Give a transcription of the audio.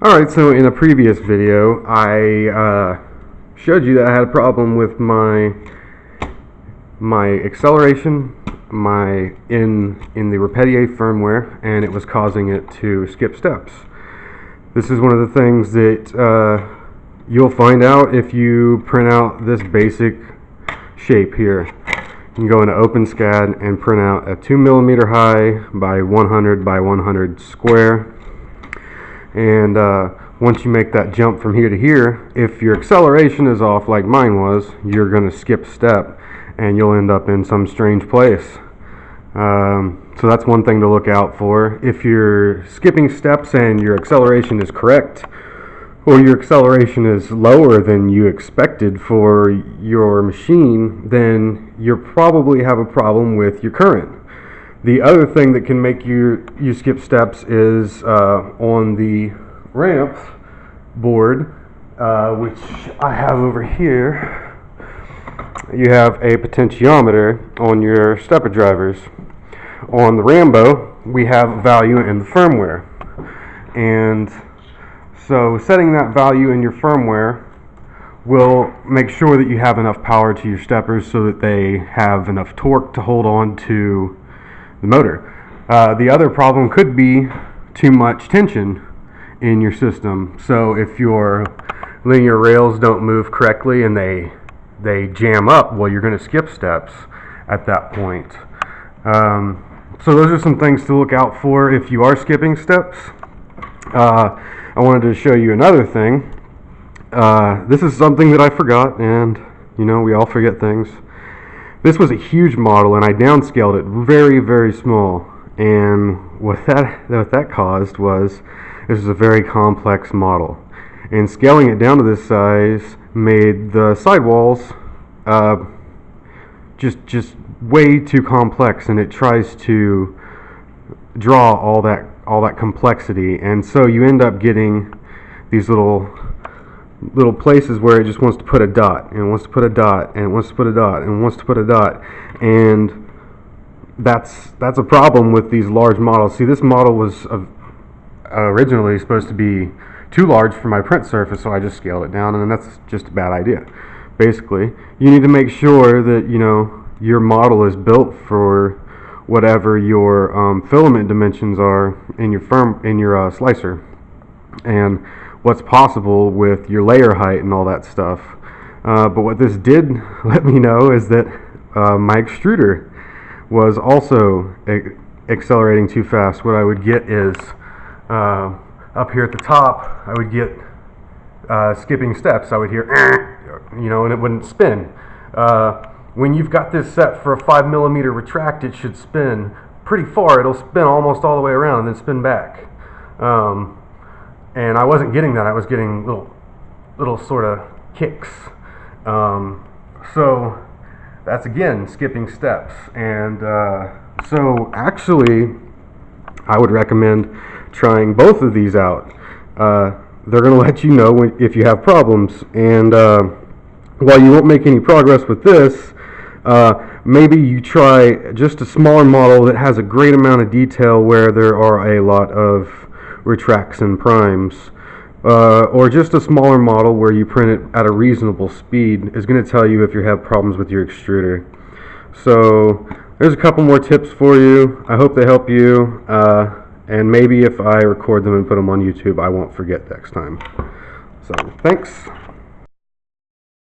Alright, so in a previous video I showed you that I had a problem with my acceleration in the Repetier firmware, and it was causing it to skip steps. This is one of the things that you'll find out if you print out this basic shape here. You can go into OpenSCAD and print out a 2mm high by 100 by 100 square. And once you make that jump from here to here, if your acceleration is off like mine was, you're going to skip a step and you'll end up in some strange place. So that's one thing to look out for. If you're skipping steps and your acceleration is correct, or your acceleration is lower than you expected for your machine, then you probably have a problem with your current. The other thing that can make you skip steps is on the ramp board, which I have over here. You have a potentiometer on your stepper drivers. On the Rambo, we have a value in the firmware, and so setting that value in your firmware will make sure that you have enough power to your steppers so that they have enough torque to hold on to the motor. The other problem could be too much tension in your system. So if your linear rails don't move correctly and they jam up, well, you're going to skip steps at that point. So those are some things to look out for if you are skipping steps. I wanted to show you another thing. This is something that I forgot, and you know, we all forget things. This was a huge model, and I downscaled it very, very small. And what that caused was, this is a very complex model. And scaling it down to this size made the sidewalls just way too complex, and it tries to draw all that complexity. And so you end up getting these little places where it just wants to put a dot, and it wants to put a dot, and it wants to put a dot, and it wants to put a dot, and that's a problem with these large models. See, this model was originally supposed to be too large for my print surface, so I just scaled it down, and that's just a bad idea. Basically, you need to make sure that your model is built for whatever your filament dimensions are in your slicer, and what's possible with your layer height and all that stuff. But what this did let me know is that my extruder was also accelerating too fast. What I would get is up here at the top, I would get skipping steps. I would hear and it wouldn't spin. When you've got this set for a 5mm retract, it should spin pretty far. It'll spin almost all the way around and then spin back. And I wasn't getting that. I was getting little sort of kicks. So that's, again, skipping steps. And so actually, I would recommend trying both of these out. They're going to let you know if you have problems. And while you won't make any progress with this, maybe you try just a smaller model that has a great amount of detail where there are a lot of retracts and primes, or just a smaller model where you print it at a reasonable speed is going to tell you if you have problems with your extruder. So there's a couple more tips for you. I hope they help you, and maybe if I record them and put them on YouTube, I won't forget next time. So thanks.